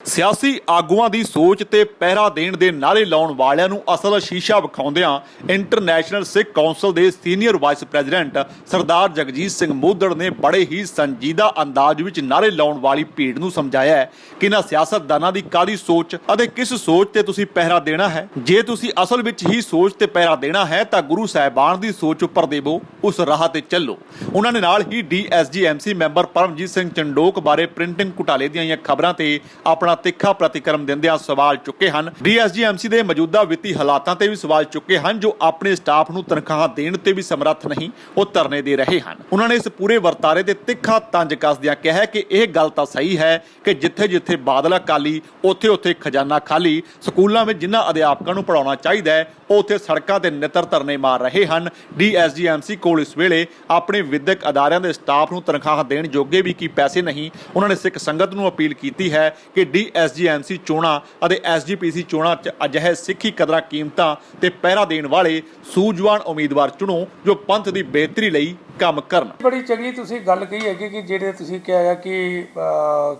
ਸਿਆਸੀ ਆਗੂਆਂ ਦੀ ਸੋਚ ਤੇ ਪਹਿਰਾ ਦੇਣ ਦੇ ਨਾਅਰੇ ਲਾਉਣ ਵਾਲਿਆਂ ਨੂੰ ਅਸਲ ਸ਼ੀਸ਼ਾ ਵਿਖਾਉਂਦਿਆਂ ਇੰਟਰਨੈਸ਼ਨਲ ਸਿੱਖ ਕੌਂਸਲ ਦੇ ਸੀਨੀਅਰ ਵਾਈਸ ਪ੍ਰੈਜ਼ੀਡੈਂਟ ਸਰਦਾਰ ਜਗਜੀਤ ਸਿੰਘ ਮੋਧੜ ਨੇ ਬੜੇ ਹੀ ਸੰਜੀਦਾ ਅੰਦਾਜ਼ ਵਿੱਚ ਨਾਅਰੇ ਲਾਉਣ ਵਾਲੀ ਭੀੜ ਨੂੰ ਸਮਝਾਇਆ ਹੈ ਕਿ ਇਹਨਾਂ ਸਿਆਸਤਦਾਨਾਂ ਦੀ ਕਾਹਦੀ ਸੋਚ ਅਤੇ ਕਿਸ ਸੋਚ ਤੇ ਤੁਸੀਂ ਪਹਿਰਾ ਦੇਣਾ ਹੈ। ਜੇ ਤੁਸੀਂ ਅਸਲ ਵਿੱਚ ਹੀ ਸੋਚ ਤੇ ਪਹਿਰਾ ਦੇਣਾ ਹੈ ਤਾਂ ਗੁਰੂ ਸਾਹਿਬਾਨ ਦੀ ਸੋਚ ਉੱਪਰ ਦੇਵੋ, ਉਸ ਰਾਹ ਤੇ ਚੱਲੋ। ਉਹਨਾਂ ਨੇ ਨਾਲ ਹੀ DSGMC ਮੈਂਬਰ ਪਰਮਜੀਤ ਸਿੰਘ ਚੰਡੋਕ ਬਾਰੇ ਪ੍ਰਿੰਟਿੰਗ ਘੁਟਾਲੇ ਦੀਆਂ ਖਬਰਾਂ ਤੇ ਆਪਣਾ ਤਿੱਖਾ ਪ੍ਰਤੀਕਰਮ ਦਿੰਦਿਆਂ ਸਵਾਲ ਚੁੱਕੇ ਹਨ। DSGMC ਦੇ ਮੌਜੂਦਾ ਵਿੱਤੀ ਹਾਲਾਤਾਂ ਤੇ ਵੀ ਸਵਾਲ ਚੁੱਕੇ ਹਨ ਜੋ ਆਪਣੇ ਸਟਾਫ ਨੂੰ ਤਨਖਾਹਾਂ ਦੇਣ ਤੇ ਵੀ ਸਮਰੱਥ ਨਹੀਂ, ਉਹ ਧਰਨੇ ਦੇ ਰਹੇ ਹਨ। ਉਹਨਾਂ ਨੇ ਇਸ ਪੂਰੇ ਵਰਤਾਰੇ ਤੇ ਤਿੱਖਾ ਤੰਜ ਕੱਸਦਿਆਂ ਕਿਹਾ ਕਿ ਇਹ ਗੱਲ ਤਾਂ ਸਹੀ ਹੈ ਕਿ ਜਿੱਥੇ-ਜਿੱਥੇ ਬਾਦਲ ਅਕਾਲੀ ਉੱਥੇ-ਉੱਥੇ ਖਜ਼ਾਨਾ ਖਾਲੀ। ਸਕੂਲਾਂ ਵਿੱਚ ਜਿਨ੍ਹਾਂ ਅਧਿਆਪਕਾਂ ਨੂੰ ਪੜਾਉਣਾ ਚਾਹੀਦਾ ਹੈ ਉਹ ਉੱਥੇ ਸੜਕਾਂ ਤੇ ਨਿੱਤਰ ਧਰਨੇ ਮਾਰ ਰਹੇ ਹਨ। DSGMC ਕੋਲ ਇਸ ਵੇਲੇ ਆਪਣੇ ਵਿਦਿਅਕ ਅਦਾਰਿਆਂ ਦੇ ਸਟਾਫ ਨੂੰ ਤਨਖਾਹ ਦੇਣ ਜੋਗੇ ਵੀ ਕੀ ਪੈਸੇ ਨਹੀਂ। ਉਹਨਾਂ ਨੇ ਸਿੱਖ ਸੰਗਤ ਨੂੰ ਅਪੀਲ ਕੀਤੀ ਹੈ ਕਿ DSGMC ਚੋਣਾਂ ਅਤੇ SGPC ਚੋਣਾਂ 'ਚ ਅਜਿਹੇ ਸਿੱਖੀ ਕਦਰਾਂ ਕੀਮਤਾਂ ਤੇ ਪਹਿਰਾ ਦੇਣ ਵਾਲੇ ਸੂਝਵਾਨ ਉਮੀਦਵਾਰ ਚੁਣੋ ਜੋ ਪੰਥ ਦੀ ਬਿਹਤਰੀ ਲਈ ਕੰਮ ਕਰਨ। ਬੜੀ ਚੰਗੀ ਤੁਸੀਂ ਗੱਲ ਕਹੀ ਹੈਗੀ ਕਿ ਜਿਹੜੇ ਤੁਸੀਂ ਕਿਹਾ ਹੈ ਕਿ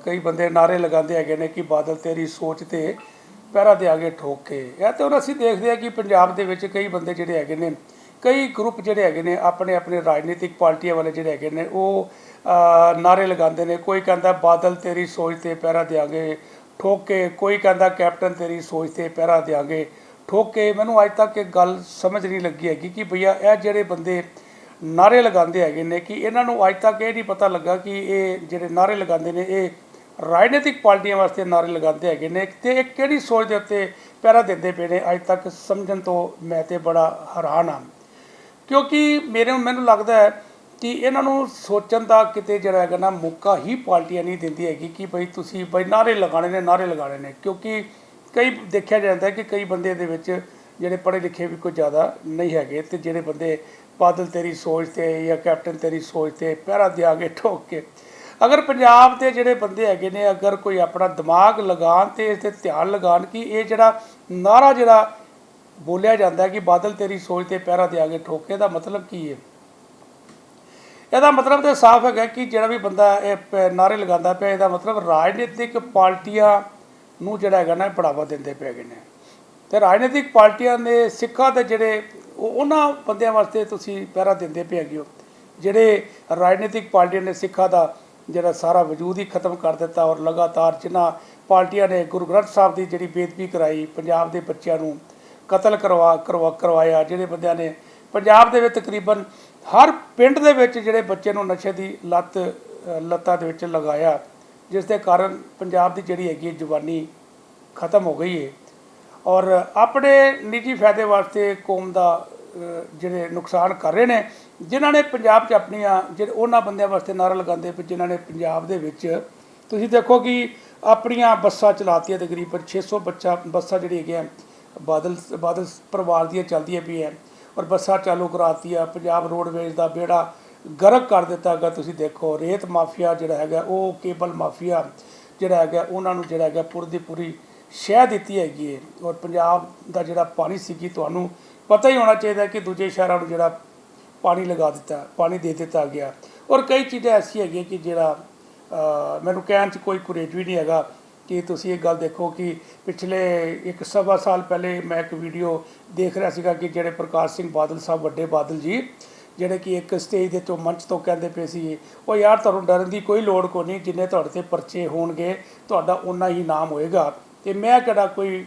ਕਈ ਬੰਦੇ ਨਾਅਰੇ ਲਗਾਉਂਦੇ ਹੈਗੇ ਨੇ ਕਿ ਬਾਦਲ ਤੇਰੀ ਸੋਚ ਤੇ ਪਹਿਰਾ ਦਿਆਂਗੇ ਠੋਕ ਕੇ। ਇਹ ਤਾਂ ਹੁਣ ਅਸੀਂ ਦੇਖਦੇ ਹਾਂ ਕਿ ਪੰਜਾਬ ਦੇ ਵਿੱਚ ਕਈ ਬੰਦੇ ਜਿਹੜੇ ਹੈਗੇ ਨੇ, ਕਈ ਗਰੁੱਪ ਜਿਹੜੇ ਹੈਗੇ ਨੇ ਆਪਣੇ ਆਪਣੇ ਰਾਜਨੀਤਿਕ ਪਾਰਟੀਆਂ ਵਾਲੇ ਜਿਹੜੇ ਹੈਗੇ ਨੇ ਉਹ ਨਾਅਰੇ ਲਗਾਉਂਦੇ ਨੇ। ਕੋਈ ਕਹਿੰਦਾ ਬਾਦਲ ਤੇਰੀ ਸੋਚ ਤੇ ਪਹਿਰਾ ਦਿਆਂਗੇ ਠੋਕ ਕੇ, ਕੋਈ ਕਹਿੰਦਾ ਕੈਪਟਨ ਤੇਰੀ ਸੋਚ ਤੇ ਪਹਿਰਾ ਦਿਆਂਗੇ ਠੋਕ ਕੇ। ਮੈਨੂੰ ਅੱਜ ਤੱਕ ਇੱਕ ਗੱਲ ਸਮਝ ਨਹੀਂ ਲੱਗੀ ਹੈਗੀ ਕਿ ਭਈਆ ਇਹ ਜਿਹੜੇ ਬੰਦੇ ਨਾਅਰੇ ਲਗਾਉਂਦੇ ਹੈਗੇ ਨੇ ਕਿ ਇਹਨਾਂ ਨੂੰ ਅੱਜ ਤੱਕ ਇਹ ਨਹੀਂ ਪਤਾ ਲੱਗਾ ਕਿ ਇਹ ਜਿਹੜੇ ਨਾਅਰੇ ਲਗਾਉਂਦੇ ਨੇ ਇਹ ਰਾਜਨੀਤਿਕ ਪਾਰਟੀਆਂ ਵਾਸਤੇ ਨਾਅਰੇ ਲਗਾਉਂਦੇ ਹੈਗੇ ਨੇ ਤੇ ਇਹ ਕਿਹੜੀ ਸੋਚ ਦੇ ਉੱਤੇ ਪਹਿਰਾ ਦਿੰਦੇ ਪਏ ਨੇ। ਅੱਜ ਤੱਕ ਸਮਝਣ ਤੋਂ ਮੈਂ ਤੇ ਬੜਾ ਹੈਰਾਨ ਹਾਂ, ਕਿਉਂਕਿ ਮੈਨੂੰ ਲੱਗਦਾ ਹੈ ਕਿ ਇਹਨਾਂ ਨੂੰ ਸੋਚਣ ਦਾ ਕਿਤੇ ਜਿਹੜਾ ਹੈਗਾ ਨਾ ਮੌਕਾ ਹੀ ਪਾਰਟੀਆਂ ਨਹੀਂ ਦਿੰਦੀ ਹੈਗੀ ਕਿ ਭਈ ਤੁਸੀਂ ਬਈ ਨਾਅਰੇ ਲਗਾਉਣੇ ਨੇ। ਕਿਉਂਕਿ ਕਈ ਦੇਖਿਆ ਜਾਂਦਾ ਕਿ ਕਈ ਬੰਦੇ ਦੇ ਵਿੱਚ ਜਿਹੜੇ ਪੜ੍ਹੇ ਲਿਖੇ ਵੀ ਕੋਈ ਜ਼ਿਆਦਾ ਨਹੀਂ ਹੈਗੇ ਤੇ ਜਿਹੜੇ ਬੰਦੇ ਬਾਦਲ ਤੇਰੀ ਸੋਚ ਤੇ ਜਾਂ ਕੈਪਟਨ ਤੇਰੀ ਸੋਚ ਤੇ ਪਹਿਰਾ ਦਿਆਂਗੇ ਠੋਕ ਕੇ। ਅਗਰ ਪੰਜਾਬ ਦੇ ਜਿਹੜੇ ਬੰਦੇ ਹੈਗੇ ਨੇ ਅਗਰ ਕੋਈ ਆਪਣਾ ਦਿਮਾਗ ਲਗਾਉਣ ਤੇ ਇਸ 'ਤੇ ਧਿਆਨ ਲਗਾਉਣ ਕਿ ਇਹ ਜਿਹੜਾ ਨਾਅਰਾ ਜਿਹੜਾ ਬੋਲਿਆ ਜਾਂਦਾ ਹੈ ਕਿ ਬਾਦਲ ਤੇਰੀ ਸੋਚ ਤੇ ਪਹਿਰਾ ਦਿਆਂਗੇ ਠੋਕ ਕੇ ਦਾ ਮਤਲਬ ਕੀ ਹੈ। ਇਹਦਾ ਮਤਲਬ ਤਾਂ ਸਾਫ਼ ਹੈਗਾ ਕਿ ਜਿਹੜਾ ਵੀ ਬੰਦਾ ਇਹ ਨਾਅਰੇ ਲਗਾਉਂਦਾ ਪਿਆ ਇਹਦਾ ਮਤਲਬ ਰਾਜਨੀਤਿਕ ਪਾਰਟੀਆਂ ਨੂੰ ਜਿਹੜਾ ਹੈਗਾ ਨਾ ਬੜਾਵਾ ਦਿੰਦੇ ਪਏ ਹੈਗੇ ਨੇ ਤੇ ਰਾਜਨੀਤਿਕ ਪਾਰਟੀਆਂ ਨੇ ਸਿੱਖਾਂ ਦੇ ਜਿਹੜੇ ਉਹਨਾਂ ਬੰਦਿਆਂ ਵਾਸਤੇ ਤੁਸੀਂ ਪਹਿਰਾ ਦਿੰਦੇ ਪਏ ਹੈਗੇ ਹੋ ਜਿਹੜੇ ਰਾਜਨੀਤਿਕ ਪਾਰਟੀਆਂ ਨੇ ਸਿੱਖਾਂ ਦਾ ਜਿਹੜਾ ਸਾਰਾ ਵਜੂਦ ਹੀ ਖਤਮ ਕਰ ਦਿੱਤਾ। ਔਰ ਲਗਾਤਾਰ ਜਿਨ੍ਹਾਂ ਪਾਰਟੀਆਂ ਨੇ ਗੁਰੂ ਗ੍ਰੰਥ ਸਾਹਿਬ ਦੀ ਜਿਹੜੀ ਬੇਅਦਬੀ ਕਰਾਈ, ਪੰਜਾਬ ਦੇ ਬੱਚਿਆਂ ਨੂੰ ਕਤਲ ਕਰਵਾਇਆ, ਜਿਹੜੇ ਬੰਦਿਆਂ ਨੇ ਪੰਜਾਬ ਦੇ ਵਿੱਚ ਤਕਰੀਬਨ ਹਰ ਪਿੰਡ ਦੇ ਵਿੱਚ ਜਿਹੜੇ ਬੱਚੇ ਨੂੰ ਨਸ਼ੇ ਦੀ ਲੱਤਾਂ ਦੇ ਵਿੱਚ ਲਗਾਇਆ, ਜਿਸ ਦੇ ਕਾਰਨ ਪੰਜਾਬ ਦੀ ਜਿਹੜੀ ਹੈਗੀ ਜਵਾਨੀ ਖਤਮ ਹੋ ਗਈ ਹੈ। ਔਰ ਆਪਣੇ ਨਿੱਜੀ ਫਾਇਦੇ ਵਾਸਤੇ ਕੌਮ ਦਾ ਜਿਹੜੇ ਨੁਕਸਾਨ ਕਰ ਰਹੇ ਨੇ, ਜਿਨ੍ਹਾਂ ਨੇ ਪੰਜਾਬ 'ਚ ਆਪਣੀਆਂ ਜਿਹੜੇ ਉਹਨਾਂ ਬੰਦਿਆਂ ਵਾਸਤੇ ਨਾਅਰਾ ਲਗਾਉਂਦੇ ਪਏ ਜਿਨ੍ਹਾਂ ਨੇ ਪੰਜਾਬ ਦੇ ਵਿੱਚ ਤੁਸੀਂ ਦੇਖੋ ਕਿ ਆਪਣੀਆਂ ਬੱਸਾਂ ਚਲਾਤੀਆਂ, ਤਕਰੀਬਨ 600 ਬੱਸਾਂ ਜਿਹੜੀ ਹੈਗੀਆਂ ਬਾਦਲ ਪਰਿਵਾਰ ਦੀਆਂ ਚੱਲਦੀਆਂ ਪਈਆਂ ਔਰ ਬੱਸਾਂ ਚਾਲੂ ਕਰਾਤੀਆਂ। ਪੰਜਾਬ ਰੋਡਵੇਜ਼ ਦਾ ਬੇੜਾ ਗਰਕ ਕਰ ਦਿੱਤਾ ਹੈਗਾ। ਤੁਸੀਂ ਦੇਖੋ ਰੇਤ ਮਾਫੀਆ ਜਿਹੜਾ ਹੈਗਾ, ਉਹ ਕੇਬਲ ਮਾਫੀਆ ਜਿਹੜਾ ਹੈਗਾ, ਉਹਨਾਂ ਨੂੰ ਜਿਹੜਾ ਹੈਗਾ ਪੂਰੀ ਦੀ ਪੂਰੀ ਸ਼ਹਿ ਦਿੱਤੀ ਹੈਗੀ ਹੈ। ਔਰ ਪੰਜਾਬ ਦਾ ਜਿਹੜਾ ਪਾਣੀ ਸੀ ਕਿ ਤੁਹਾਨੂੰ ਪਤਾ ਹੀ ਹੋਣਾ ਚਾਹੀਦਾ ਕਿ ਦੂਜੇ ਸ਼ਹਿਰਾਂ ਨੂੰ ਜਿਹੜਾ ਪਾਣੀ ਦੇ ਦਿੱਤਾ ਗਿਆ। ਔਰ ਕਈ ਚੀਜ਼ਾਂ ਐਸੀਆਂ ਹੈਗੀਆਂ ਕਿ ਜਿਹੜਾ ਮੈਨੂੰ ਕਹਿਣ 'ਚ ਕੋਈ ਕੁਰੇਜ ਵੀ ਨਹੀਂ ਹੈਗਾ ਕਿ ਤੁਸੀਂ ਇਹ ਗੱਲ ਦੇਖੋ ਕਿ ਪਿਛਲੇ 1.25 ਸਾਲ ਪਹਿਲੇ ਮੈਂ ਇੱਕ ਵੀਡੀਓ ਦੇਖ ਰਿਹਾ ਸੀਗਾ ਕਿ ਜਿਹੜੇ ਪ੍ਰਕਾਸ਼ ਸਿੰਘ ਬਾਦਲ ਸਾਹਿਬ, ਵੱਡੇ ਬਾਦਲ ਜੀ, ਜਿਹੜੇ ਕਿ ਇੱਕ ਸਟੇਜ ਦੇ ਤੋਂ ਮੰਚ ਤੋਂ ਕਹਿੰਦੇ ਪਏ ਸੀ ਉਹ ਯਾਰ ਤੁਹਾਨੂੰ ਡਰਨ ਦੀ ਕੋਈ ਲੋੜ ਕੋਈ ਨਹੀਂ, ਜਿੰਨੇ ਤੁਹਾਡੇ 'ਤੇ ਪਰਚੇ ਹੋਣਗੇ ਤੁਹਾਡਾ ਓਨਾ ਹੀ ਨਾਮ ਹੋਏਗਾ। ਤੇ ਮੈਂ ਕਿਹੜਾ ਕੋਈ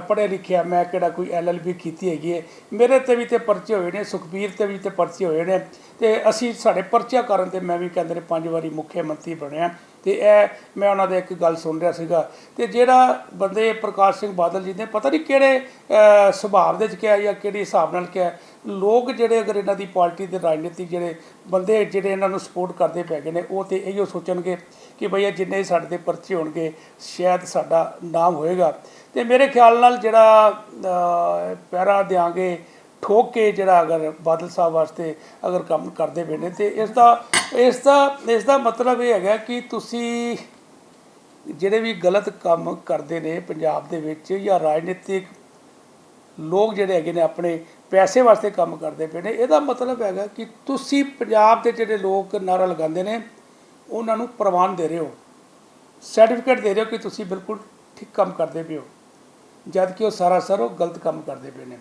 ਪੜ੍ਹਿਆ ਲਿਖਿਆ, ਮੈਂ ਕਿਹੜਾ ਕੋਈ LLB ਕੀਤੀ ਹੈਗੀ ਹੈ, ਮੇਰੇ 'ਤੇ ਵੀ ਤੇ ਪਰਚੇ ਹੋਏ ਨੇ, ਸੁਖਬੀਰ 'ਤੇ ਵੀ ਤੇ ਪਰਚੇ ਹੋਏ ਨੇ ਤੇ ਅਸੀਂ ਸਾਡੇ ਪਰਚਿਆਂ ਕਾਰਨ ਤੇ ਮੈਂ ਵੀ ਕਹਿੰਦੇ ਨੇ 5 ਵਾਰੀ ਮੁੱਖ ਮੰਤਰੀ ਬਣਿਆ। ਤੇ ਇਹ ਮੈਂ ਉਹਨਾਂ ਦੇ ਇੱਕ ਗੱਲ ਸੁਣ ਰਿਹਾ ਸੀਗਾ ਤੇ ਜਿਹੜਾ ਬੰਦੇ ਪ੍ਰਕਾਸ਼ ਸਿੰਘ ਬਾਦਲ ਜੀ ਨੇ ਪਤਾ ਨਹੀਂ ਕਿਹੜੇ ਸੁਭਾਅ ਦੇ 'ਚ ਕਿਹਾ ਜਾਂ ਕਿਹੜੇ ਹਿਸਾਬ ਨਾਲ ਕਿਹਾ, ਲੋਕ ਜਿਹੜੇ ਅਗਰ ਇਹਨਾਂ ਦੀ ਪਾਰਟੀ ਦੇ ਰਾਜਨੀਤਿਕ ਜਿਹੜੇ ਬੰਦੇ ਜਿਹੜੇ ਇਹਨਾਂ ਨੂੰ ਸਪੋਰਟ ਕਰਦੇ ਪੈ ਗਏ ਨੇ ਉਹ ਤੇ ਇਹੀਓ ਸੋਚਣਗੇ ਕਿ ਭਈਆ ਜਿੰਨੇ ਸਾਡੇ 'ਤੇ ਪਰਚੇ ਹੋਣਗੇ ਸ਼ਾਇਦ ਸਾਡਾ ਨਾਮ ਹੋਏਗਾ। ਤੇ ਮੇਰੇ ਖਿਆਲ ਨਾਲ ਜਿਹੜਾ ਪਹਿਰਾ ਦਿਆਂਗੇ ਠੋਕ ਕੇ ਜਿਹੜਾ ਅਗਰ ਬਾਦਲ ਸਾਹਿਬ ਵਾਸਤੇ ਅਗਰ ਕੰਮ ਕਰਦੇ ਪਏ ਨੇ ਤੇ ਇਸ ਦਾ ਮਤਲਬ ਇਹ ਹੈਗਾ ਕਿ ਤੁਸੀਂ ਜਿਹੜੇ ਵੀ ਗਲਤ ਕੰਮ ਕਰਦੇ ਨੇ ਪੰਜਾਬ ਦੇ ਵਿੱਚ ਜਾਂ ਰਾਜਨੀਤਿਕ ਲੋਕ ਜਿਹੜੇ ਹੈਗੇ ਨੇ ਆਪਣੇ ਪੈਸੇ ਵਾਸਤੇ ਕੰਮ ਕਰਦੇ ਪਏ ਨੇ, ਇਹਦਾ ਮਤਲਬ ਹੈਗਾ ਕਿ ਤੁਸੀਂ ਪੰਜਾਬ ਦੇ ਜਿਹੜੇ ਲੋਕ ਨਾਅਰਾ ਲਗਾਉਂਦੇ ਨੇ ਉਹਨਾਂ ਨੂੰ ਪ੍ਰਵਾਨ ਦੇ ਰਹੇ ਹੋ। ਸਰਟੀਫਿਕੇਟ ਦੇ ਰਹੇ ਹੋ ਕਿ ਤੁਸੀਂ ਬਿਲਕੁਲ ਠੀਕ ਕੰਮ ਕਰਦੇ ਪਏ ਹੋ, ਜਦ ਕਿ ਉਹ ਸਰਾਸਰ ਉਹ ਗਲਤ ਕੰਮ ਕਰਦੇ ਪਏ ਨੇ।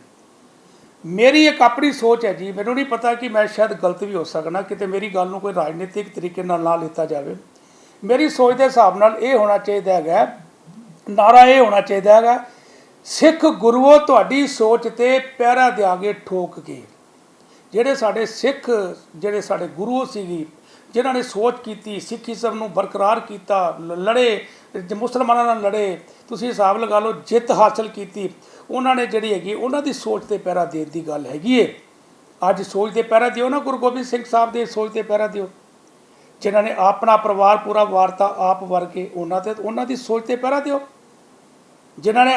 ਮੇਰੀ ਇੱਕ ਆਪਣੀ ਸੋਚ ਹੈ ਜੀ, ਮੈਨੂੰ ਨਹੀਂ ਪਤਾ ਕਿ ਮੈਂ ਸ਼ਾਇਦ ਗਲਤ ਵੀ ਹੋ ਸਕਣਾ, ਕਿਤੇ ਮੇਰੀ ਗੱਲ ਨੂੰ ਕੋਈ ਰਾਜਨੀਤਿਕ ਤਰੀਕੇ ਨਾਲ ਨਾ ਲਿੱਤਾ ਜਾਵੇ। ਮੇਰੀ ਸੋਚ ਦੇ ਹਿਸਾਬ ਨਾਲ ਇਹ ਹੋਣਾ ਚਾਹੀਦਾ ਹੈਗਾ, ਨਾਰਾ ਇਹ ਹੋਣਾ ਚਾਹੀਦਾ ਹੈਗਾ, ਸਿੱਖ ਗੁਰੂਓ ਤੁਹਾਡੀ ਸੋਚ ਤੇ ਪਹਿਰਾ ਦਿਆਂਗੇ ਠੋਕ ਕੇ। ਜਿਹੜੇ ਸਾਡੇ ਸਿੱਖ, ਜਿਹੜੇ ਸਾਡੇ ਗੁਰੂ ਸੀਗੇ, ਜਿਨ੍ਹਾਂ ਨੇ ਸੋਚ ਕੀਤੀ, ਸਿੱਖੀਜ਼ਮ ਨੂੰ ਬਰਕਰਾਰ ਕੀਤਾ, ਲੜੇ, ਮੁਸਲਮਾਨਾਂ ਨਾਲ ਲੜੇ, ਤੁਸੀਂ ਹਿਸਾਬ ਲਗਾ ਲਓ ਜਿੱਤ ਹਾਸਲ ਕੀਤੀ, ਉਹਨਾਂ ਨੇ ਜਿਹੜੀ ਹੈਗੀ ਉਹਨਾਂ ਦੀ ਸੋਚ ਤੇ ਪਹਿਰਾ ਦੇਣ ਦੀ ਗੱਲ ਹੈਗੀ ਹੈ। ਅੱਜ ਸੋਚ ਤੇ ਪਹਿਰਾ ਦਿਓ ਨਾ, ਗੁਰੂ ਗੋਬਿੰਦ ਸਿੰਘ ਸਾਹਿਬ ਦੇ ਸੋਚ ਤੇ ਪਹਿਰਾ ਦਿਓ। ਜਿਨ੍ਹਾਂ ਨੇ ਆਪਣਾ ਪਰਿਵਾਰ ਪੂਰਾ ਵਾਰਤਾ ਆਪ ਵਰ ਕੇ, ਉਹਨਾਂ ਦੀ ਸੋਚ ਤੇ ਪਹਿਰਾ ਦਿਓ। ਜਿਨ੍ਹਾਂ ਨੇ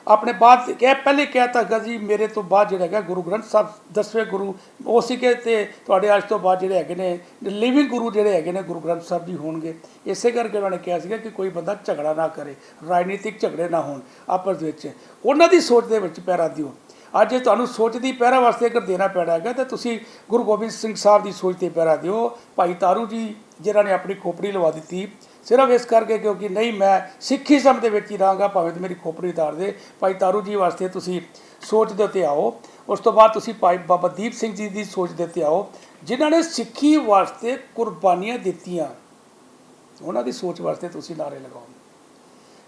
ਆਪਣੇ ਬਾਅਦ ਪਹਿਲੇ ਕਹਿ ਤਾ ਗਾ ਜੀ ਮੇਰੇ ਤੋਂ ਬਾਅਦ ਜਿਹੜਾ ਹੈਗਾ ਗੁਰੂ ਗ੍ਰੰਥ ਸਾਹਿਬ 10ਵੇਂ ਗੁਰੂ ਉਹ ਸੀਗੇ, ਅਤੇ ਤੁਹਾਡੇ ਅੱਜ ਤੋਂ ਬਾਅਦ ਜਿਹੜੇ ਹੈਗੇ ਨੇ ਲਿਵਿੰਗ ਗੁਰੂ ਜਿਹੜੇ ਹੈਗੇ ਨੇ ਗੁਰੂ ਗ੍ਰੰਥ ਸਾਹਿਬ ਜੀ ਹੋਣਗੇ। ਇਸੇ ਕਰਕੇ ਉਹਨਾਂ ਨੇ ਕਿਹਾ ਸੀਗਾ ਕਿ ਕੋਈ ਬੰਦਾ ਝਗੜਾ ਨਾ ਕਰੇ, ਰਾਜਨੀਤਿਕ ਝਗੜੇ ਨਾ ਹੋਣ ਆਪਸ ਵਿੱਚ, ਉਹਨਾਂ ਦੀ ਸੋਚ ਦੇ ਵਿੱਚ ਪਹਿਰਾ ਦਿਓ। ਅੱਜ ਜੇ ਤੁਹਾਨੂੰ ਸੋਚ ਦੀ ਪਹਿਰਾ ਵਾਸਤੇ ਅਗਰ ਦੇਣਾ ਪੈਣਾ ਹੈਗਾ ਤਾਂ ਤੁਸੀਂ ਗੁਰੂ ਗੋਬਿੰਦ ਸਿੰਘ ਸਾਹਿਬ ਦੀ ਸੋਚ ਤੇ ਪਹਿਰਾ ਦਿਓ। ਭਾਈ ਤਾਰੂ ਜੀ ਜਿਨ੍ਹਾਂ ਨੇ ਆਪਣੀ ਖੋਪੜੀ ਲਵਾ ਦਿੱਤੀ ਸਿਰਫ ਇਸ ਕਰਕੇ ਕਿਉਂਕਿ ਨਹੀਂ ਮੈਂ ਸਿੱਖੀਜ਼ਮ ਦੇ ਵਿੱਚ ਹੀ ਰਹਾਂਗਾ, ਭਾਵੇਂ ਤੇ ਮੇਰੀ ਖੋਪੜੀ ਉਤਾਰ ਦੇ, ਭਾਈ ਤਾਰੂ ਜੀ ਵਾਸਤੇ ਤੁਸੀਂ ਸੋਚ ਦੇ ਉੱਤੇ ਆਓ। ਉਸ ਤੋਂ ਬਾਅਦ ਤੁਸੀਂ ਭਾਈ ਬਾਬਾ ਦੀਪ ਸਿੰਘ ਜੀ ਦੀ ਸੋਚ ਦੇ ਉੱਤੇ ਆਓ, ਜਿਨ੍ਹਾਂ ਨੇ ਸਿੱਖੀ ਵਾਸਤੇ ਕੁਰਬਾਨੀਆਂ ਦਿੱਤੀਆਂ, ਉਹਨਾਂ ਦੀ ਸੋਚ ਵਾਸਤੇ ਤੁਸੀਂ ਨਾਅਰੇ ਲਗਾਓ।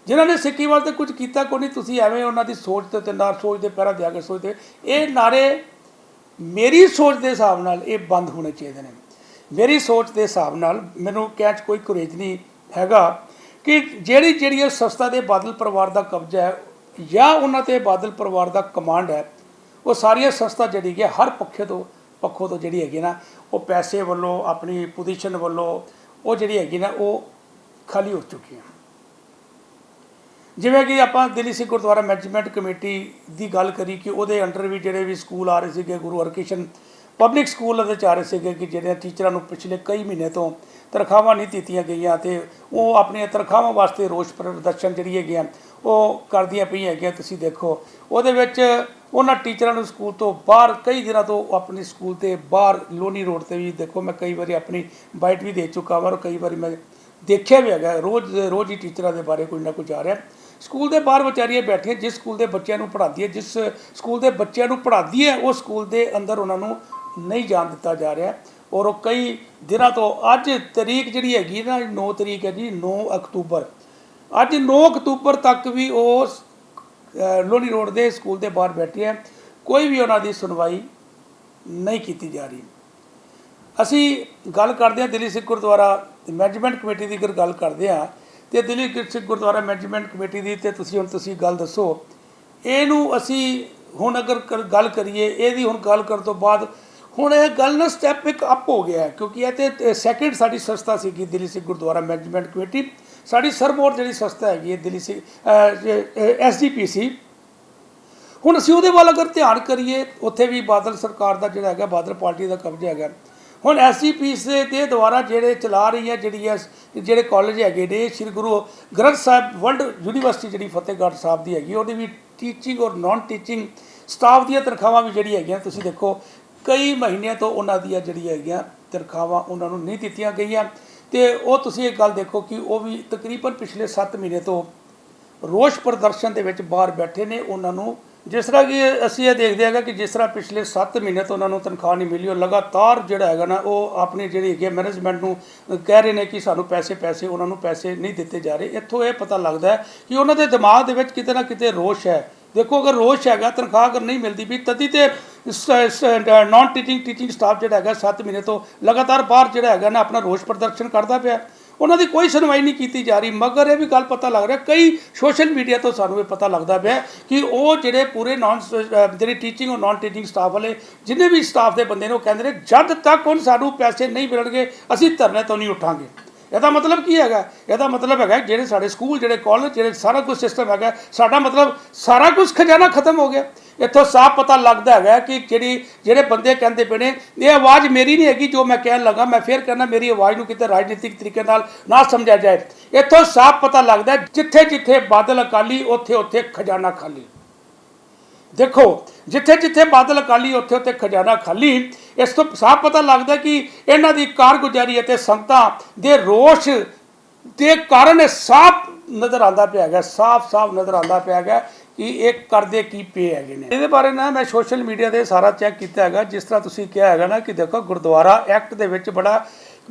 ਜਿਨ੍ਹਾਂ ਨੇ ਸਿੱਖੀ ਵਾਸਤੇ ਕੁਝ ਕੀਤਾ ਕੋਈ ਨਹੀਂ, ਤੁਸੀਂ ਐਵੇਂ ਉਹਨਾਂ ਦੀ ਸੋਚ ਦੇ ਉੱਤੇ ਨਾ ਸੋਚ ਦੇ ਪਹਿਰਾ ਦਿਆ ਕੇ ਸੋਚਦੇ। ਇਹ ਨਾਅਰੇ ਮੇਰੀ ਸੋਚ ਦੇ ਹਿਸਾਬ ਨਾਲ ਇਹ ਬੰਦ ਹੋਣੇ ਚਾਹੀਦੇ ਨੇ। ਮੇਰੀ ਸੋਚ ਦੇ ਹਿਸਾਬ ਨਾਲ ਮੈਨੂੰ ਕਹਿਣ 'ਚ ਕੋਈ ਗੁਰੇਜ਼ ਨਹੀਂ ਹੈਗਾ ਕਿ ਜਿਹੜੀ ਸੰਸਥਾ ਦੇ ਬਾਦਲ ਪਰਿਵਾਰ ਦਾ ਕਬਜ਼ਾ ਹੈ ਜਾਂ ਉਹਨਾਂ 'ਤੇ ਬਾਦਲ ਪਰਿਵਾਰ ਦਾ ਕਮਾਂਡ ਹੈ, ਉਹ ਸਾਰੀਆਂ ਸੰਸਥਾ ਜਿਹੜੀ ਹੈ ਹਰ ਪੱਖੋਂ ਤੋਂ ਜਿਹੜੀ ਹੈਗੀ ਨਾ, ਉਹ ਪੈਸੇ ਵੱਲੋਂ, ਆਪਣੀ ਪੋਜੀਸ਼ਨ ਵੱਲੋਂ ਉਹ ਜਿਹੜੀ ਹੈਗੀ ਨਾ ਉਹ ਖਾਲੀ ਹੋ ਚੁੱਕੀਆਂ। ਜਿਵੇਂ ਕਿ ਆਪਾਂ ਦਿੱਲੀ ਸਿੱਖ ਗੁਰਦੁਆਰਾ ਮੈਨੇਜਮੈਂਟ ਕਮੇਟੀ ਦੀ ਗੱਲ ਕਰੀ ਕਿ ਉਹਦੇ ਅੰਡਰ ਵੀ ਜਿਹੜੇ ਵੀ ਸਕੂਲ ਆ ਰਹੇ ਸੀਗੇ, ਗੁਰੂ ਹਰਕ੍ਰਿਸ਼ਨ ਪਬਲਿਕ ਸਕੂਲ ਦੇ ਚਾਹ ਰਹੇ ਸੀਗੇ ਕਿ ਜਿਹੜੇ ਟੀਚਰਾਂ ਨੂੰ ਪਿਛਲੇ ਕਈ ਮਹੀਨੇ ਤੋਂ ਤਨਖਾਹਾਂ ਨਹੀਂ ਦਿੱਤੀਆਂ ਗਈਆਂ, ਅਤੇ ਉਹ ਆਪਣੀਆਂ ਤਨਖਾਹਾਂ ਵਾਸਤੇ ਰੋਸ ਪ੍ਰਦਰਸ਼ਨ ਜਿਹੜੀ ਹੈਗੀਆਂ ਉਹ ਕਰਦੀਆਂ ਪਈਆਂ ਹੈਗੀਆਂ। ਤੁਸੀਂ ਦੇਖੋ ਉਹਦੇ ਵਿੱਚ ਉਹਨਾਂ ਟੀਚਰਾਂ ਨੂੰ ਸਕੂਲ ਤੋਂ ਬਾਹਰ ਕਈ ਦਿਨਾਂ ਤੋਂ ਆਪਣੇ ਸਕੂਲ ਤੇ ਬਾਹਰ ਲੋਨੀ ਰੋਡ ਤੇ ਵੀ ਦੇਖੋ, ਮੈਂ ਕਈ ਵਾਰੀ ਆਪਣੀ ਬਾਈਟ ਵੀ ਦੇ ਚੁੱਕਾ ਵਾਂ, ਕਈ ਵਾਰੀ ਮੈਂ ਦੇਖਿਆ ਵੀ ਹੈਗਾ, ਰੋਜ਼ ਹੀ ਟੀਚਰਾਂ ਦੇ ਬਾਰੇ ਕੁਝ ਨਾ ਕੁਝ ਆ ਰਿਹਾ। ਸਕੂਲ ਦੇ ਬਾਹਰ ਵਿਚਾਰੀਆਂ ਬੈਠੀਆਂ, ਜਿਸ ਸਕੂਲ ਦੇ ਬੱਚਿਆਂ ਨੂੰ ਪੜ੍ਹਾਉਂਦੀ ਹੈ, ਜਿਸ ਸਕੂਲ ਦੇ ਬੱਚਿਆਂ ਨੂੰ ਪੜ੍ਹਾਉਂਦੀ ਹੈ, ਉਹ ਸਕੂਲ ਦੇ ਅੰਦਰ ਉਹਨਾਂ ਨੂੰ ਨਹੀਂ ਜਾਣ ਦਿੱਤਾ ਜਾ ਰਿਹਾ। ਔਰ ਉਹ ਕਈ ਦਿਨਾਂ ਤੋਂ, ਅੱਜ ਤਰੀਕ ਜਿਹੜੀ ਹੈਗੀ ਨਾ 9 ਤਰੀਕ ਹੈ ਜੀ, 9 ਅਕਤੂਬਰ, ਅੱਜ 9 ਅਕਤੂਬਰ ਤੱਕ ਵੀ ਉਹ ਲੋਨੀ ਰੋਡ ਦੇ ਸਕੂਲ ਦੇ ਬਾਹਰ ਬੈਠੇ ਹੈ, ਕੋਈ ਵੀ ਉਹਨਾਂ ਦੀ ਸੁਣਵਾਈ ਨਹੀਂ ਕੀਤੀ ਜਾ ਰਹੀ। ਅਸੀਂ ਗੱਲ ਕਰਦੇ ਹਾਂ ਦਿੱਲੀ ਸਿੱਖ ਗੁਰਦੁਆਰਾ ਮੈਨੇਜਮੈਂਟ ਕਮੇਟੀ ਦੀ ਅਗਰ ਗੱਲ ਕਰਦੇ ਹਾਂ, ਅਤੇ ਦਿੱਲੀ ਸਿੱਖ ਗੁਰਦੁਆਰਾ ਮੈਨੇਜਮੈਂਟ ਕਮੇਟੀ ਦੀ, ਅਤੇ ਤੁਸੀਂ ਗੱਲ ਦੱਸੋ ਇਹਨੂੰ ਅਸੀਂ ਹੁਣ ਅਗਰ ਗੱਲ ਕਰੀਏ, ਇਹਦੀ ਹੁਣ ਗੱਲ ਕਰਨ ਤੋਂ ਬਾਅਦ ਹੁਣ ਇਹ ਗੱਲ ਨਾ ਸਟੈਪ ਇੱਕ ਅਪ ਹੋ ਗਿਆ, ਕਿਉਂਕਿ ਇਹ ਤਾਂ ਸੈਕਿੰਡ ਸਾਡੀ ਸੰਸਥਾ ਸੀਗੀ ਦਿੱਲੀ ਸਿੱਖ ਗੁਰਦੁਆਰਾ ਮੈਨੇਜਮੈਂਟ ਕਮੇਟੀ, ਸਾਡੀ ਸਰਮੋਰ ਜਿਹੜੀ ਸੰਸਥਾ ਹੈਗੀ ਹੈ ਦਿੱਲੀ ਸਿੱਖ SGPC। ਹੁਣ ਅਸੀਂ ਉਹਦੇ ਵੱਲ ਅਗਰ ਧਿਆਨ ਕਰੀਏ, ਉੱਥੇ ਵੀ ਬਾਦਲ ਸਰਕਾਰ ਦਾ ਜਿਹੜਾ ਹੈਗਾ, ਬਾਦਲ ਪਾਰਟੀ ਦਾ ਕਬਜ਼ਾ ਹੈਗਾ। ਹੁਣ SGPC ਦੇ ਦੁਆਰਾ ਜਿਹੜੇ ਚਲਾ ਰਹੀ ਹੈ ਜਿਹੜੇ ਕਾਲਜ ਹੈਗੇ ਨੇ, ਸ਼੍ਰੀ ਗੁਰੂ ਗ੍ਰੰਥ ਸਾਹਿਬ ਵਰਲਡ ਯੂਨੀਵਰਸਿਟੀ ਜਿਹੜੀ ਫਤਿਹਗੜ੍ਹ ਸਾਹਿਬ ਦੀ ਹੈਗੀ, ਉਹਦੀ ਵੀ ਟੀਚਿੰਗ ਔਰ ਨਾਨ ਟੀਚਿੰਗ ਸਟਾਫ ਦੀਆਂ ਤਨਖਾਹਾਂ ਵੀ ਜਿਹੜੀ ਹੈਗੀਆਂ, ਤੁਸੀਂ ਦੇਖੋ ਕਈ ਮਹੀਨਿਆਂ ਤੋਂ ਉਹਨਾਂ ਦੀਆਂ ਜਿਹੜੀਆਂ ਹੈਗੀਆਂ ਤਨਖਾਹਾਂ ਉਹਨਾਂ ਨੂੰ ਨਹੀਂ ਦਿੱਤੀਆਂ ਗਈਆਂ। ਅਤੇ ਉਹ ਤੁਸੀਂ ਇੱਕ ਗੱਲ ਦੇਖੋ ਕਿ ਉਹ ਵੀ ਤਕਰੀਬਨ ਪਿਛਲੇ 7 ਮਹੀਨੇ ਤੋਂ ਰੋਸ ਪ੍ਰਦਰਸ਼ਨ ਦੇ ਵਿੱਚ ਬਾਹਰ ਬੈਠੇ ਨੇ। ਉਹਨਾਂ ਨੂੰ ਜਿਸ ਤਰ੍ਹਾਂ ਕਿ ਅਸੀਂ ਇਹ ਦੇਖਦੇ ਹੈਗਾ ਕਿ ਜਿਸ ਤਰ੍ਹਾਂ ਪਿਛਲੇ 7 ਮਹੀਨੇ ਤੋਂ ਉਹਨਾਂ ਨੂੰ ਤਨਖਾਹ ਨਹੀਂ ਮਿਲੀ, ਉਹ ਲਗਾਤਾਰ ਜਿਹੜਾ ਹੈਗਾ ਨਾ ਉਹ ਆਪਣੀ ਜਿਹੜੀ ਹੈਗੀ ਮੈਨੇਜਮੈਂਟ ਨੂੰ ਕਹਿ ਰਹੇ ਨੇ ਕਿ ਸਾਨੂੰ ਪੈਸੇ ਉਹਨਾਂ ਨੂੰ ਪੈਸੇ ਨਹੀਂ ਦਿੱਤੇ ਜਾ ਰਹੇ। ਇੱਥੋਂ ਇਹ ਪਤਾ ਲੱਗਦਾ ਹੈ ਕਿ ਉਹਨਾਂ ਦੇ ਦਿਮਾਗ ਦੇ ਵਿੱਚ ਕਿਤੇ ਨਾ ਕਿਤੇ ਰੋਸ਼ ਹੈ। ਦੇਖੋ ਅਗਰ ਰੋਸ਼ ਹੈਗਾ, ਤਨਖਾਹ ਅਗਰ ਨਹੀਂ ਮਿਲਦੀ ਵੀ, ਤਦੀ ਤੇ ਨਾਨ ਟੀਚਿੰਗ ਸਟਾਫ ਜਿਹੜਾ ਹੈਗਾ 7 ਮਹੀਨੇ ਤੋਂ ਲਗਾਤਾਰ ਬਾਹਰ ਜਿਹੜਾ ਹੈਗਾ ਨਾ ਆਪਣਾ ਰੋਸ ਪ੍ਰਦਰਸ਼ਨ ਕਰਦਾ ਪਿਆ, ਉਹਨਾਂ ਦੀ ਕੋਈ ਸੁਣਵਾਈ ਨਹੀਂ ਕੀਤੀ ਜਾ ਰਹੀ। ਮਗਰ ਇਹ ਵੀ ਗੱਲ ਪਤਾ ਲੱਗ ਰਿਹਾ, ਕਈ ਸੋਸ਼ਲ ਮੀਡੀਆ ਤੋਂ ਸਾਨੂੰ ਇਹ ਪਤਾ ਲੱਗਦਾ ਪਿਆ ਕਿ ਉਹ ਜਿਹੜੇ ਪੂਰੇ ਜਿਹੜੀ ਟੀਚਿੰਗ ਔਰ ਨਾਨ ਟੀਚਿੰਗ ਸਟਾਫ ਵਾਲੇ ਜਿੰਨੇ ਵੀ ਸਟਾਫ ਦੇ ਬੰਦੇ ਨੇ, ਉਹ ਕਹਿੰਦੇ ਨੇ ਜਦ ਤੱਕ ਹੁਣ ਸਾਨੂੰ ਪੈਸੇ ਨਹੀਂ ਮਿਲਣਗੇ ਅਸੀਂ ਧਰਨੇ ਤੋਂ ਨਹੀਂ ਉੱਠਾਂਗੇ। ਇਹਦਾ ਮਤਲਬ ਕੀ ਹੈਗਾ? ਇਹਦਾ ਮਤਲਬ ਹੈਗਾ ਜਿਹੜੇ ਸਾਡੇ ਸਕੂਲ, ਜਿਹੜੇ ਕਾਲਜ, ਜਿਹੜੇ ਸਾਰਾ ਕੁਝ ਸਿਸਟਮ ਹੈਗਾ, ਸਾਡਾ ਮਤਲਬ ਸਾਰਾ ਕੁਝ ਖਜ਼ਾਨਾ ਖਤਮ ਹੋ ਗਿਆ। ਇੱਥੋਂ ਸਾਫ਼ ਪਤਾ ਲੱਗਦਾ ਹੈਗਾ ਕਿ ਜਿਹੜੇ ਬੰਦੇ ਕਹਿੰਦੇ ਪਏ ਨੇ, ਇਹ ਆਵਾਜ਼ ਮੇਰੀ ਨਹੀਂ ਹੈਗੀ ਜੋ ਮੈਂ ਕਹਿਣ ਲੱਗਾ, ਮੈਂ ਫਿਰ ਕਹਿੰਦਾ ਮੇਰੀ ਆਵਾਜ਼ ਨੂੰ ਕਿਤੇ ਰਾਜਨੀਤਿਕ ਤਰੀਕੇ ਨਾਲ ਨਾ ਸਮਝਿਆ ਜਾਏ। ਇੱਥੋਂ ਸਾਫ਼ ਪਤਾ ਲੱਗਦਾ ਜਿੱਥੇ ਜਿੱਥੇ ਬਾਦਲ ਅਕਾਲੀ ਉੱਥੇ ਖਜ਼ਾਨਾ ਖਾਲੀ। ਦੇਖੋ ਜਿੱਥੇ ਬਾਦਲ ਅਕਾਲੀ ਉੱਥੇ ਖਜ਼ਾਨਾ ਖਾਲੀ। ਇਸ ਤੋਂ ਸਾਫ਼ ਪਤਾ ਲੱਗਦਾ ਕਿ ਇਹਨਾਂ ਦੀ ਕਾਰਗੁਜ਼ਾਰੀ ਅਤੇ ਸੰਗਤਾਂ ਦੇ ਰੋਸ਼ ਤੇ ਕਾਰਨ ਇਹ ਸਾਫ਼ ਨਜ਼ਰ ਆਉਂਦਾ ਪਿਆ ਹੈਗਾ, ਸਾਫ਼ ਨਜ਼ਰ ਆਉਂਦਾ ਪਿਆ ਹੈਗਾ ਕਿ ਇਹ ਕਰਦੇ ਕੀ ਪਏ ਹੈਗੇ ਨੇ। ਇਹਦੇ ਬਾਰੇ ਨਾ ਮੈਂ ਸੋਸ਼ਲ ਮੀਡੀਆ ਤੇ ਸਾਰਾ ਚੈੱਕ ਕੀਤਾ ਹੈਗਾ, ਜਿਸ ਤਰ੍ਹਾਂ ਤੁਸੀਂ ਕਿਹਾ ਹੈਗਾ ਨਾ ਕਿ ਦੇਖੋ ਗੁਰਦੁਆਰਾ ਐਕਟ ਦੇ ਵਿੱਚ ਬੜਾ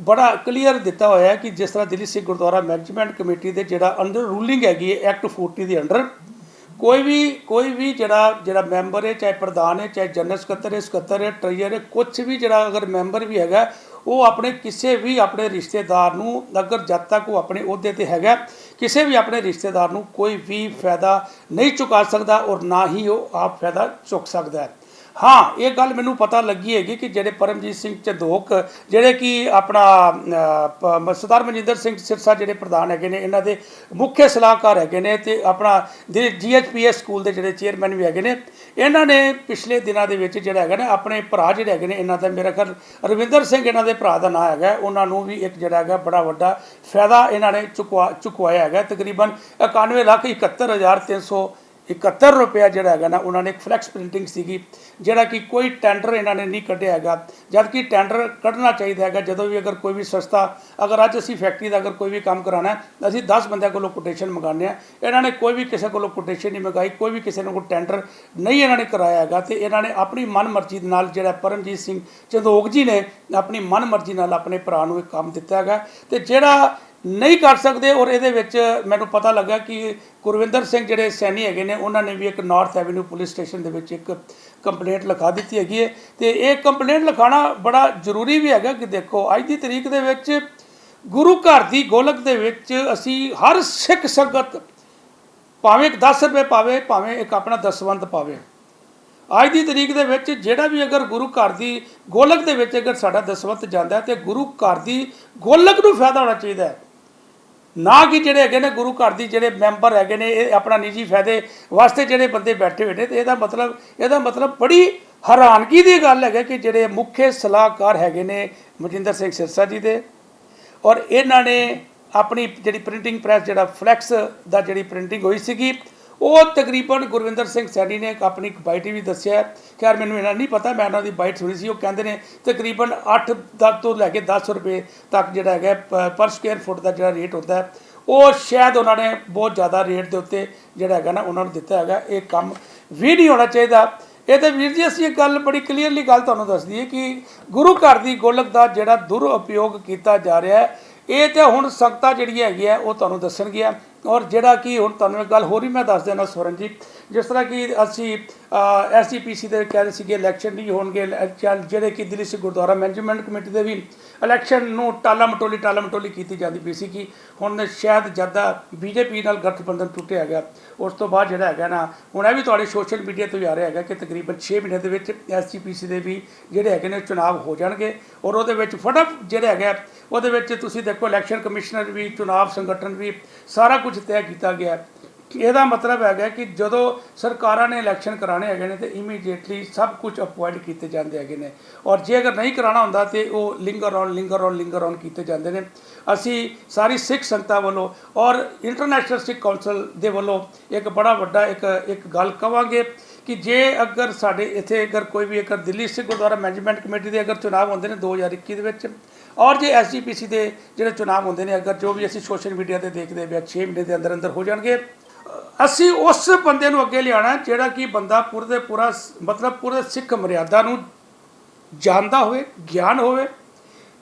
ਕਲੀਅਰ ਦਿੱਤਾ ਹੋਇਆ ਹੈ ਕਿ ਜਿਸ ਤਰ੍ਹਾਂ ਦਿੱਲੀ ਸਿੱਖ ਗੁਰਦੁਆਰਾ ਮੈਨੇਜਮੈਂਟ ਕਮੇਟੀ ਦੇ ਜਿਹੜਾ ਅੰਡਰ ਰੂਲਿੰਗ ਹੈਗੀ ਹੈ ਐਕਟ 40 ਦੇ ਅੰਡਰ ਕੋਈ ਵੀ ਜਿਹੜਾ ਮੈਂਬਰ ਹੈ, ਚਾਹੇ ਪ੍ਰਧਾਨ ਹੈ, ਚਾਹੇ ਜਨਰਲ ਸਕੱਤਰ ਹੈ, ਟ੍ਰੇਜਰ ਹੈ, ਕੁਝ ਵੀ ਜਿਹੜਾ ਅਗਰ ਮੈਂਬਰ ਵੀ ਹੈਗਾ ਉਹ ਆਪਣੇ ਕਿਸੇ ਵੀ ਆਪਣੇ ਰਿਸ਼ਤੇਦਾਰ ਨੂੰ ਅਗਰ ਜਦ ਤੱਕ ਉਹ ਆਪਣੇ ਅਹੁਦੇ ਤੇ ਹੈਗਾ ਕਿਸੇ ਵੀ ਆਪਣੇ ਰਿਸ਼ਤੇਦਾਰ ਨੂੰ ਕੋਈ ਵੀ ਫਾਇਦਾ ਨਹੀਂ ਚੁਕਾ ਸਕਦਾ ਔਰ ਨਾ ਹੀ ਉਹ ਆਪ ਫਾਇਦਾ ਚੁੱਕ ਸਕਦਾ ਹੈ। ਹਾਂ, ਇਹ ਗੱਲ ਮੈਨੂੰ ਪਤਾ ਲੱਗੀ ਹੈਗੀ ਕਿ ਜਿਹੜੇ ਪਰਮਜੀਤ ਸਿੰਘ ਝੰਦੋਕ ਜਿਹੜੇ ਕਿ ਆਪਣਾ ਸਰਦਾਰ ਮਨਜਿੰਦਰ ਸਿੰਘ ਸਿਰਸਾ ਜਿਹੜੇ ਪ੍ਰਧਾਨ ਹੈਗੇ ਨੇ, ਇਹਨਾਂ ਦੇ ਮੁੱਖ ਸਲਾਹਕਾਰ ਹੈਗੇ ਨੇ ਤੇ ਆਪਣਾ GHPS ਸਕੂਲ ਦੇ ਜਿਹੜੇ ਚੇਅਰਮੈਨ ਵੀ ਹੈਗੇ ਨੇ, ਇਹਨਾਂ ਨੇ ਪਿਛਲੇ ਦਿਨਾਂ ਦੇ ਵਿੱਚ ਜਿਹੜਾ ਹੈਗਾ ਨਾ ਆਪਣੇ ਭਰਾ ਜਿਹੜੇ ਹੈਗੇ ਨੇ ਇਹਨਾਂ ਦਾ ਮੇਰਾ ਖਿਆਲ ਰਵਿੰਦਰ ਸਿੰਘ ਇਹਨਾਂ ਦੇ ਭਰਾ ਦਾ ਨਾਂ ਹੈਗਾ, ਉਹਨਾਂ ਨੂੰ ਵੀ ਇੱਕ ਜਿਹੜਾ ਹੈਗਾ ਬੜਾ ਵੱਡਾ ਫਾਇਦਾ ਇਹਨਾਂ ਨੇ ਚੁਕਵਾਇਆ ਹੈਗਾ। ਤਕਰੀਬਨ 91,71,371 ਰੁਪਇਆ ਜਿਹੜਾ ਹੈਗਾ ਨਾ ਉਹਨਾਂ ਨੇ ਇੱਕ ਫਲੈਕਸ ਪ੍ਰਿੰਟਿੰਗ ਸੀਗੀ ਜਿਹੜਾ ਕਿ ਕੋਈ ਟੈਂਡਰ ਇਹਨਾਂ ਨੇ ਨਹੀਂ ਕੱਢਿਆ ਹੈਗਾ, ਜਦ ਕਿ ਟੈਂਡਰ ਕੱਢਣਾ ਚਾਹੀਦਾ ਹੈਗਾ। ਜਦੋਂ ਵੀ ਅਗਰ ਕੋਈ ਵੀ ਸੰਸਥਾ ਅਗਰ ਅੱਜ ਅਸੀਂ ਫੈਕਟਰੀ ਦਾ ਅਗਰ ਕੋਈ ਵੀ ਕੰਮ ਕਰਾਉਣਾ ਅਸੀਂ 10 ਬੰਦਿਆਂ ਕੋਲੋਂ ਕੋਟੇਸ਼ਨ ਮੰਗਾਉਂਦੇ ਹਾਂ, ਇਹਨਾਂ ਨੇ ਕੋਈ ਵੀ ਕਿਸੇ ਕੋਲੋਂ ਕੋਟੇਸ਼ਨ ਨਹੀਂ ਮੰਗਾਈ, ਕੋਈ ਵੀ ਕਿਸੇ ਨੇ ਕੋਈ ਟੈਂਡਰ ਨਹੀਂ ਇਹਨਾਂ ਨੇ ਕਰਾਇਆ ਹੈਗਾ ਤੇ ਇਹਨਾਂ ਨੇ ਆਪਣੀ ਮਨਮਰਜ਼ੀ ਨਾਲ ਜਿਹੜਾ ਪਰਮਜੀਤ ਸਿੰਘ ਝੰਦੋਕ ਜੀ ਨੇ ਆਪਣੀ ਮਨਮਰਜ਼ੀ ਨਾਲ ਆਪਣੇ ਭਰਾ ਨੂੰ ਇਹ ਕੰਮ ਦਿੱਤਾ ਹੈਗਾ ਤੇ ਜਿਹੜਾ ਨਹੀਂ ਕਰ ਸਕਦੇ। ਔਰ ਇਹਦੇ ਵਿੱਚ ਮੈਨੂੰ ਪਤਾ ਲੱਗਾ ਕਿ ਗੁਰਵਿੰਦਰ ਸਿੰਘ ਜਿਹੜੇ ਸੈਣੀ ਹੈਗੇ ਨੇ ਉਹਨਾਂ ਨੇ ਵੀ ਇੱਕ ਨਾਰਥ ਐਵਨਿਊ ਪੁਲਿਸ ਸਟੇਸ਼ਨ ਦੇ ਵਿੱਚ ਇੱਕ ਕੰਪਲੇਂਟ ਲਿਖਾ ਦਿੱਤੀ ਹੈਗੀ ਹੈ ਤੇ ਇਹ ਕੰਪਲੇਂਟ ਲਿਖਾਉਣਾ ਬੜਾ ਜ਼ਰੂਰੀ ਵੀ ਹੈਗਾ ਕਿ ਦੇਖੋ ਅੱਜ ਦੀ ਤਰੀਕ ਦੇ ਵਿੱਚ ਗੁਰੂ ਘਰ ਦੀ ਗੋਲਕ ਦੇ ਵਿੱਚ ਅਸੀਂ ਹਰ ਸਿੱਖ ਸੰਗਤ ਭਾਵੇਂ 10 ਰੁਪਏ ਪਾਵੇ ਭਾਵੇਂ ਇੱਕ ਆਪਣਾ ਦਸਵੰਧ ਪਾਵੇ, ਅੱਜ ਦੀ ਤਰੀਕ ਦੇ ਵਿੱਚ ਜਿਹੜਾ ਵੀ ਅਗਰ ਗੁਰੂ ਘਰ ਦੀ ਗੋਲਕ ਦੇ ਵਿੱਚ ਅਗਰ ਸਾਡਾ ਦਸਵੰਧ ਜਾਂਦਾ ਤੇ ਗੁਰੂ ਘਰ ਦੀ ਗੋਲਕ ਨੂੰ ਫਾਇਦਾ ਹੋਣਾ ਚਾਹੀਦਾ ਹੈ, ਨਾ ਕਿ ਜਿਹੜੇ ਹੈਗੇ ਨੇ ਗੁਰੂ ਘਰ ਦੀ ਜਿਹੜੇ ਮੈਂਬਰ ਹੈਗੇ ਨੇ ਇਹ ਆਪਣਾ ਨਿੱਜੀ ਫਾਇਦੇ ਵਾਸਤੇ ਜਿਹੜੇ ਬੰਦੇ ਬੈਠੇ ਹੋਏ ਨੇ। ਤੇ ਇਹਦਾ ਮਤਲਬ ਬੜੀ ਹੈਰਾਨਗੀ ਦੀ ਗੱਲ ਹੈਗਾ ਕਿ ਜਿਹੜੇ ਮੁੱਖ ਸਲਾਹਕਾਰ ਹੈਗੇ ਨੇ ਮਨਜਿੰਦਰ ਸਿੰਘ ਸਿਰਸਾ ਜੀ ਦੇ ਔਰ ਇਹਨਾਂ ਨੇ ਆਪਣੀ ਜਿਹੜੀ ਪ੍ਰਿੰਟਿੰਗ ਪ੍ਰੈਸ ਜਿਹੜਾ ਫਲੈਕਸ ਦਾ ਜਿਹੜੀ ਪ੍ਰਿੰਟਿੰਗ ਹੋਈ ਸੀਗੀ ਉਹ ਤਕਰੀਬਨ ਗੁਰਵਿੰਦਰ ਸਿੰਘ ਸੈਣੀ ਨੇ ਆਪਣੀ ਇੱਕ ਬਾਈਟ ਵੀ ਦੱਸਿਆ, ਖੈਰ ਮੈਨੂੰ ਇਹਨਾਂ ਨਹੀਂ ਪਤਾ, ਮੈਂ ਉਹਨਾਂ ਦੀ ਬਾਈਟ ਸੁਣੀ ਸੀ। ਉਹ ਕਹਿੰਦੇ ਨੇ ਤਕਰੀਬਨ 8 ਤੋਂ ਲੈ ਕੇ 10 ਰੁਪਏ ਤੱਕ ਜਿਹੜਾ ਹੈਗਾ ਪਰ ਸਕੁਅਰ ਫੁੱਟ ਦਾ ਜਿਹੜਾ ਰੇਟ ਹੁੰਦਾ ਹੈ ਉਹ ਸ਼ਾਇਦ ਉਹਨਾਂ ਨੇ ਬਹੁਤ ਜ਼ਿਆਦਾ ਰੇਟ ਦੇ ਉੱਤੇ ਜਿਹੜਾ ਹੈਗਾ ਨਾ ਉਹਨਾਂ ਨੂੰ ਦਿੱਤਾ ਹੈਗਾ। ਇਹ ਕੰਮ ਵੀ ਨਹੀਂ ਹੋਣਾ ਚਾਹੀਦਾ। ਇਹ ਤਾਂ ਵੀਰ ਜੀ ਅਸੀਂ ਇੱਕ ਗੱਲ ਬੜੀ ਕਲੀਅਰਲੀ ਗੱਲ ਤੁਹਾਨੂੰ ਦੱਸ ਦਈਏ ਕਿ ਗੁਰੂ ਘਰ ਦੀ ਗੋਲਕ ਦਾ ਜਿਹੜਾ ਦੁਰਉਪਯੋਗ ਕੀਤਾ ਜਾ ਰਿਹਾ ਹੈ ਇਹ ਤਾਂ ਹੁਣ ਸੰਗਤਾਂ ਜਿਹੜੀਆਂ ਹੈਗੀਆਂ ਉਹ ਤੁਹਾਨੂੰ ਦੱਸਣਗੀਆਂ। ਔਰ ਜਿਹੜਾ ਕਿ ਹੁਣ ਤੁਹਾਨੂੰ ਇੱਕ ਗੱਲ ਹੋਰ ਵੀ ਮੈਂ ਦੱਸ ਦੇਣਾ ਸਵਰਨ ਜੀ, ਜਿਸ ਤਰ੍ਹਾਂ ਕਿ ਅਸੀਂ SGPC ਦੇ ਕਹਿ ਰਹੇ ਸੀਗੇ ਇਲੈਕਸ਼ਨ ਨਹੀਂ ਹੋਣਗੇ, ਜਿਹੜੇ ਕਿ ਦਿੱਲੀ ਸਿੱਖ ਗੁਰਦੁਆਰਾ ਮੈਨੇਜਮੈਂਟ ਕਮੇਟੀ ਦੇ ਵੀ ਇਲੈਕਸ਼ਨ ਨੂੰ ਟਾਲਾ ਮਟੋਲੀ ਕੀਤੀ ਜਾਂਦੀ ਪਈ ਸੀ ਕਿ ਹੁਣ ਸ਼ਾਇਦ ਜ਼ਿਆਦਾ BJP ਨਾਲ ਗਠਬੰਧਨ ਟੁੱਟਿਆ ਗਿਆ। ਉਸ ਤੋਂ ਬਾਅਦ ਜਿਹੜਾ ਹੈਗਾ ਨਾ ਹੁਣ ਇਹ ਵੀ ਤੁਹਾਡੇ ਸੋਸ਼ਲ ਮੀਡੀਆ ਤੋਂ ਹੀ ਆ ਰਿਹਾ ਹੈਗਾ ਕਿ ਤਕਰੀਬਨ 6 ਮਹੀਨੇ ਦੇ ਵਿੱਚ SGPC ਦੇ ਵੀ ਜਿਹੜੇ ਹੈਗੇ ਨੇ ਚੁਣਾਵ ਹੋ ਜਾਣਗੇ ਔਰ ਉਹਦੇ ਵਿੱਚ ਫਟਾਫਟ ਜਿਹੜਾ ਹੈਗਾ ਉਹਦੇ ਵਿੱਚ ਤੁਸੀਂ ਦੇਖੋ ਇਲੈਕਸ਼ਨ ਕਮਿਸ਼ਨਰ ਵੀ ਚੁਣਾਵ ਸੰਗਠਨ ਵੀ ਸਾਰਾ ਕੁਝ ਤੈਅ ਕੀਤਾ ਗਿਆ। ਇਹਦਾ ਮਤਲਬ ਹੈਗਾ ਕਿ ਜਦੋਂ ਸਰਕਾਰਾਂ ਨੇ ਇਲੈਕਸ਼ਨ ਕਰਾਣੇ ਹੈਗੇ ਨੇ ਤੇ ਇਮੀਡੀਏਟਲੀ ਸਭ ਕੁਝ ਅਪੋਇੰਟ ਕੀਤੇ ਜਾਂਦੇ ਹੈਗੇ ਨੇ ਔਰ ਜੇ ਅਗਰ ਨਹੀਂ ਕਰਾਉਣਾ ਹੁੰਦਾ ਤੇ ਉਹ ਲਿੰਗਰ ਔਨ ਕੀਤੇ ਜਾਂਦੇ ਨੇ। ਅਸੀਂ ਸਾਰੀ ਸਿੱਖ ਸੰਗਤਾਂ ਵੱਲੋਂ ਔਰ ਇੰਟਰਨੈਸ਼ਨਲ ਸਿੱਖ ਕੌਂਸਲ ਦੇ ਵੱਲੋਂ ਇੱਕ ਬੜਾ ਵੱਡਾ ਇੱਕ ਗੱਲ ਕਵਾਂਗੇ ਕਿ ਜੇ ਅਗਰ ਸਾਡੇ ਇੱਥੇ ਅਗਰ ਕੋਈ ਵੀ ਅਗਰ ਦਿੱਲੀ ਸਿੱਖ ਗੁਰਦੁਆਰਾ ਮੈਨੇਜਮੈਂਟ ਕਮੇਟੀ ਦੇ ਅਗਰ ਚੁਣਾਵ ਹੁੰਦੇ ਨੇ 2021 ਦੇ ਵਿੱਚ ਔਰ ਜੇ SGPC ਦੇ ਜਿਹੜੇ ਚੁਣਾਵ ਹੁੰਦੇ ਨੇ ਅਗਰ ਜੋ ਵੀ ਅਸੀਂ ਸੋਸ਼ਲ ਮੀਡੀਆ ਤੇ ਦੇਖਦੇ ਹਾਂ 6 ਮਹੀਨੇ ਦੇ ਅੰਦਰ ਹੋ ਜਾਣਗੇ, ਅਸੀਂ ਉਸ ਬੰਦੇ ਨੂੰ ਅੱਗੇ ਲਿਆਉਣਾ ਜਿਹੜਾ ਕਿ ਬੰਦਾ ਪੂਰੇ ਸਿੱਖ ਮਰਿਆਦਾ ਨੂੰ ਜਾਣਦਾ ਹੋਵੇ, ਗਿਆਨ ਹੋਵੇ,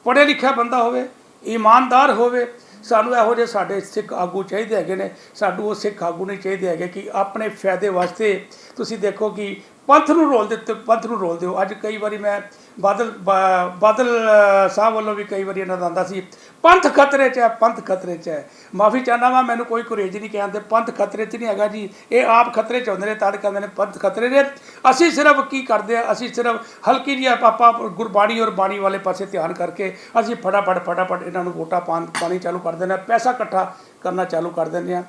ਪੜ੍ਹਿਆ ਲਿਖਿਆ ਬੰਦਾ ਹੋਵੇ, ਇਮਾਨਦਾਰ ਹੋਵੇ। ਸਾਨੂੰ ਇਹੋ ਜਿਹੇ ਸਾਡੇ ਸਿੱਖ ਆਗੂ ਚਾਹੀਦੇ ਹੈਗੇ ਨੇ। ਸਾਨੂੰ ਉਹ ਸਿੱਖ ਆਗੂ ਨਹੀਂ ਚਾਹੀਦੇ ਹੈਗੇ ਕਿ ਆਪਣੇ ਫਾਇਦੇ ਵਾਸਤੇ ਤੁਸੀਂ ਦੇਖੋ ਕਿ ਪੰਥ ਨੂੰ ਰੋਲ ਦਿਓ। ਅੱਜ ਕਈ ਵਾਰੀ ਮੈਂ ਬਾਦਲ ਸਾਹਿਬ ਵੱਲੋਂ ਵੀ ਕਈ ਵਾਰੀ ਇਹਨਾਂ ਦਾ ਆਉਂਦਾ ਸੀ ਪੰਥ ਖਤਰੇ 'ਚ ਹੈ। ਮਾਫੀ ਚਾਹੁੰਦਾ ਵਾਂ, ਮੈਨੂੰ ਕੋਈ ਗੁਰੇਜ਼ ਨਹੀਂ ਕਹਿੰਦੇ, ਪੰਥ ਖਤਰੇ 'ਚ ਨਹੀਂ ਹੈਗਾ ਜੀ, ਇਹ ਆਪ ਖਤਰੇ 'ਚ ਹੁੰਦੇ ਨੇ ਤਦ ਕਹਿੰਦੇ ਨੇ ਪੰਥ ਖਤਰੇ ਨੇ। ਅਸੀਂ ਸਿਰਫ ਕੀ ਕਰਦੇ ਹਾਂ, ਅਸੀਂ ਸਿਰਫ ਹਲਕੀ ਜਿਹੀ ਆਪਾਂ ਗੁਰਬਾਣੀ ਔਰ ਬਾਣੀ ਵਾਲੇ ਪਾਸੇ ਧਿਆਨ ਕਰਕੇ ਅਸੀਂ ਫਟਾਫਟ ਇਹਨਾਂ ਨੂੰ ਵੋਟਾਂ ਪਾਣੀ ਚਾਲੂ ਕਰ ਦਿੰਦੇ ਹਾਂ, ਪੈਸਾ ਇਕੱਠਾ ਕਰਨਾ ਚਾਲੂ ਕਰ ਦਿੰਦੇ ਹਾਂ।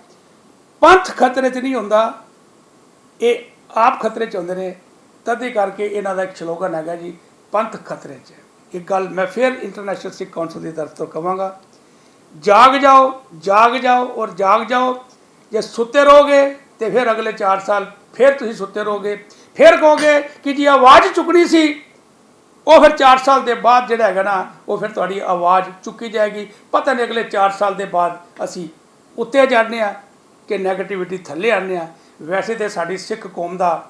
ਪੰਥ ਖਤਰੇ 'ਚ ਨਹੀਂ ਹੁੰਦਾ, ਇਹ ਆਪ ਖਤਰੇ 'ਚ ਹੁੰਦੇ ਨੇ। ਤਦ ਹੀ ਕਰਕੇ ਇਹਨਾਂ ਦਾ ਇੱਕ ਸਲੋਗਨ ਹੈਗਾ ਜੀ ਪੰਥ ਖਤਰੇ 'ਚ। ਇੱਕ ਗੱਲ ਮੈਂ ਫਿਰ ਇੰਟਰਨੈਸ਼ਨਲ ਸਿੱਖ ਕੌਂਸਲ ਦੀ ਤਰਫ ਤੋਂ ਕਹਾਂਗਾ, ਜਾਗ ਜਾਓ ਔਰ ਜਾਗ ਜਾਓ। ਜੇ ਸੁੱਤੇ ਰਹੋਗੇ ਤੇ ਫਿਰ ਅਗਲੇ 4 ਸਾਲ ਫਿਰ ਤੁਸੀਂ ਸੁੱਤੇ ਰਹੋਗੇ, ਫਿਰ ਕਹੋਗੇ ਕਿ ਜੀ ਆਵਾਜ਼ ਚੁੱਕਣੀ ਸੀ ਉਹ ਫਿਰ 4 ਸਾਲ ਦੇ ਬਾਅਦ ਜਿਹੜਾ ਹੈਗਾ ਨਾ ਉਹ ਫਿਰ ਤੁਹਾਡੀ ਆਵਾਜ਼ ਚੁੱਕੀ ਜਾਏਗੀ। ਪਤਾ ਨਹੀਂ ਅਗਲੇ 4 ਸਾਲ ਦੇ ਬਾਅਦ ਅਸੀਂ ਉੱਤੇ ਜਾਂਦੇ ਹਾਂ ਕਿ ਨੈਗੇਟਿਵਿਟੀ ਥੱਲੇ ਆਉਂਦੇ ਹਾਂ। ਵੈਸੇ ਤਾਂ ਸਾਡੀ ਸਿੱਖ ਕੌਮ ਦਾ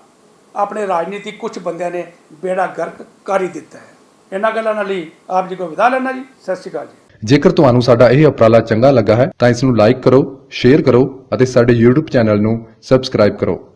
ਆਪਣੇ ਰਾਜਨੀਤਿਕ ਕੁਝ ਬੰਦਿਆਂ ਨੇ ਬੇੜਾ ਗਰਕ ਕਰ ਹੀ ਦਿੱਤਾ ਹੈ। ਇਹਨਾਂ ਗੱਲਾਂ ਨਾਲ ਹੀ ਆਪ ਜੀ ਕੋ ਵਿਦਾ ਲੈਣਾ ਜੀ। ਸਤਿ ਸ਼੍ਰੀ ਅਕਾਲ ਜੀ। ਜੇਕਰ ਤੁਹਾਨੂੰ ਸਾਡਾ ਇਹ ਉਪਰਾਲਾ ਚੰਗਾ ਲੱਗਾ ਹੈ ਤਾਂ ਇਸ ਨੂੰ ਲਾਈਕ ਕਰੋ, ਸ਼ੇਅਰ ਕਰੋ ਅਤੇ ਸਾਡੇ YouTube ਚੈਨਲ ਨੂੰ ਸਬਸਕ੍ਰਾਈਬ ਕਰੋ।